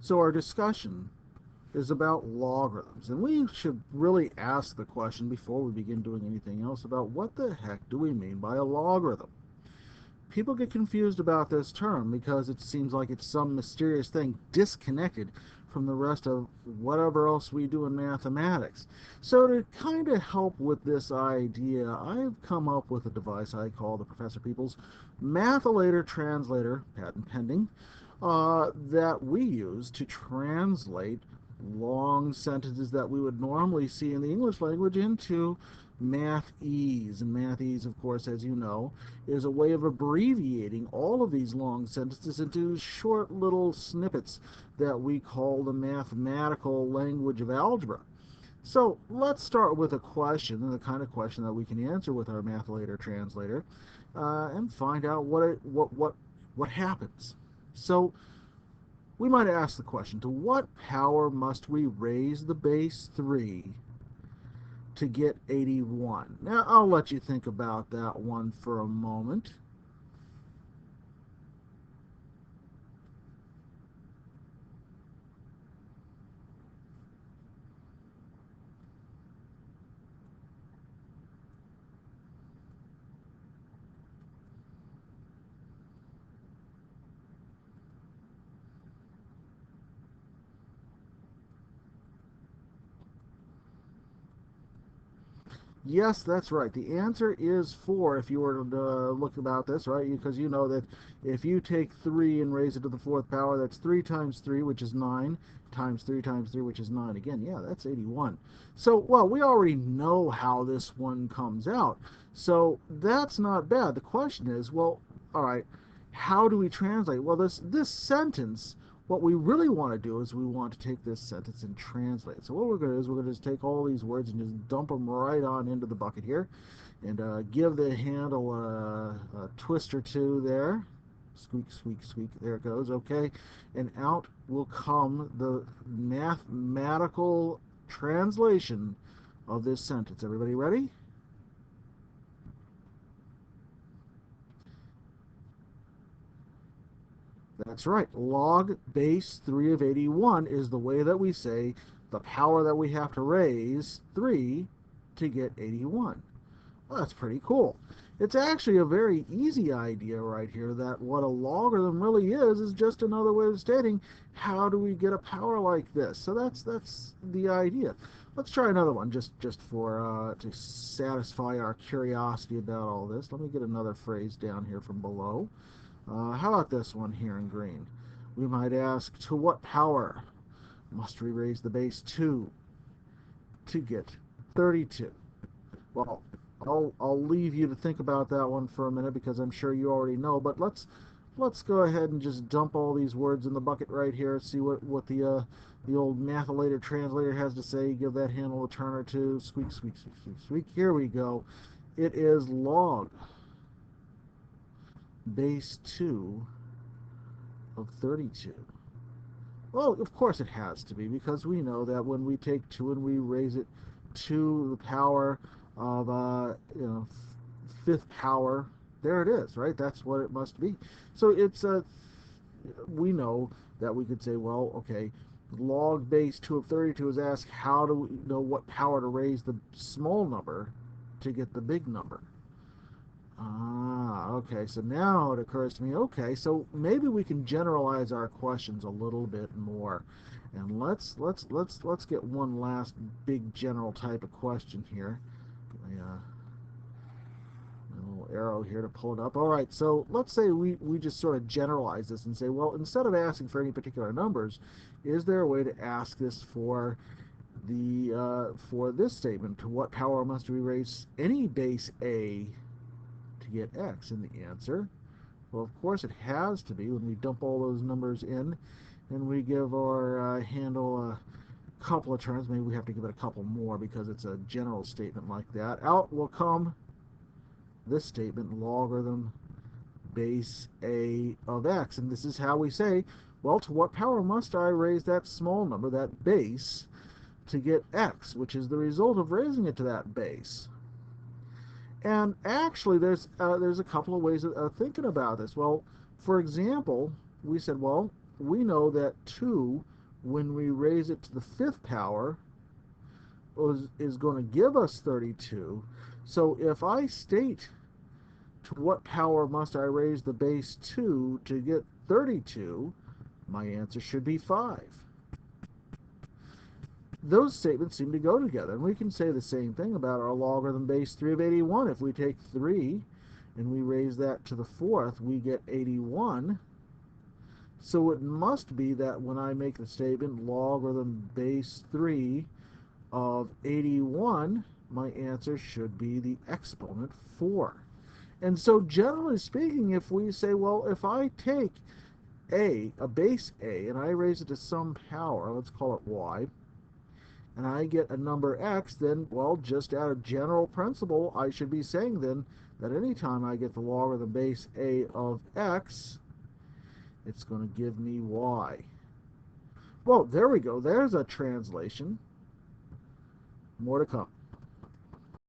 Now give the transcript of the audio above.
So our discussion is about logarithms, and we should really ask the question before we begin doing anything else about what the heck do we mean by a logarithm. People get confused about this term because it seems like it's some mysterious thing disconnected from the rest of whatever else we do in mathematics. So to kind of help with this idea, I've come up with a device I call the Professor Peeples Math-a-lator translator, patent pending, that we use to translate long sentences that we would normally see in the English language into mathese. And mathese, of course, as you know, is a way of abbreviating all of these long sentences into short little snippets that we call the mathematical language of algebra. So let's start with a question, and the kind of question that we can answer with our Math-a-lator translator, and find out what happens. So we might ask the question: to what power must we raise the base 3 to get 81? Now, I'll let you think about that one for a moment. Yes, that's right. The answer is 4 if you were to look about this, right? Because you know that if you take 3 and raise it to the fourth power, that's 3 times 3, which is 9, times 3 times 3, which is 9 again. Yeah, that's 81. So, well, we already know how this one comes out. So that's not bad. The question is, well, all right, how do we translate? Well, this sentence, what we really want to do is we want to take this sentence and translate it. So what we're going to do is we're going to just take all these words and just dump them right on into the bucket here, and give the handle a twist or two there. Squeak, squeak, squeak. There it goes. Okay, and out will come the mathematical translation of this sentence. Everybody ready? That's right. Log base 3 of 81 is the way that we say the power that we have to raise 3 to get 81. Well, that's pretty cool. It's actually a very easy idea right here that what a logarithm really is just another way of stating how do we get a power like this. So that's the idea. Let's try another one just for to satisfy our curiosity about all this. Let me get another phrase down here from below. How about this one here in green? We might ask, to what power must we raise the base 2 to get 32? Well, I'll leave you to think about that one for a minute because I'm sure you already know. But let's go ahead and just dump all these words in the bucket right here. See what the old Math-a-lator translator has to say. Give that handle a turn or two. Squeak, squeak, squeak, squeak, squeak. Here we go. It is log base 2 of 32. Well, of course it has to be because we know that when we take 2 and we raise it to the power of fifth power, there it is, right? That's what it must be. So it's we know that we could say, well, okay, log base 2 of 32 is asked how do we know what power to raise the small number to get the big number. Ah, okay. So now it occurs to me, okay, so maybe we can generalize our questions a little bit more. And let's get one last big general type of question here. A little arrow here to pull it up. All right, so let's say we just sort of generalize this and say, well, instead of asking for any particular numbers, is there a way to ask this for this statement? To what power must we raise any base a to get x? And the answer, well, of course it has to be when we dump all those numbers in and we give our handle a couple of turns. Maybe we have to give it a couple more because it's a general statement like that. Out will come this statement, logarithm base a of x. And this is how we say, well, to what power must I raise that small number, that base, to get x, which is the result of raising it to that base. And actually, there's a couple of ways of thinking about this. Well, for example, we said, well, we know that 2 when we raise it to the fifth power is going to give us 32. So if I state to what power must I raise the base 2 to get 32, my answer should be 5. Those statements seem to go together, and we can say the same thing about our logarithm base 3 of 81. If we take 3 and we raise that to the fourth, we get 81. So it must be that when I make the statement logarithm base 3 of 81, my answer should be the exponent 4. And so generally speaking, if we say, well, if I take a base a, and I raise it to some power, let's call it y, and I get a number x, then, well, just out of general principle, I should be saying then that anytime I get the logarithm base a of x, it's going to give me y. Well, there we go. There's a translation. More to come.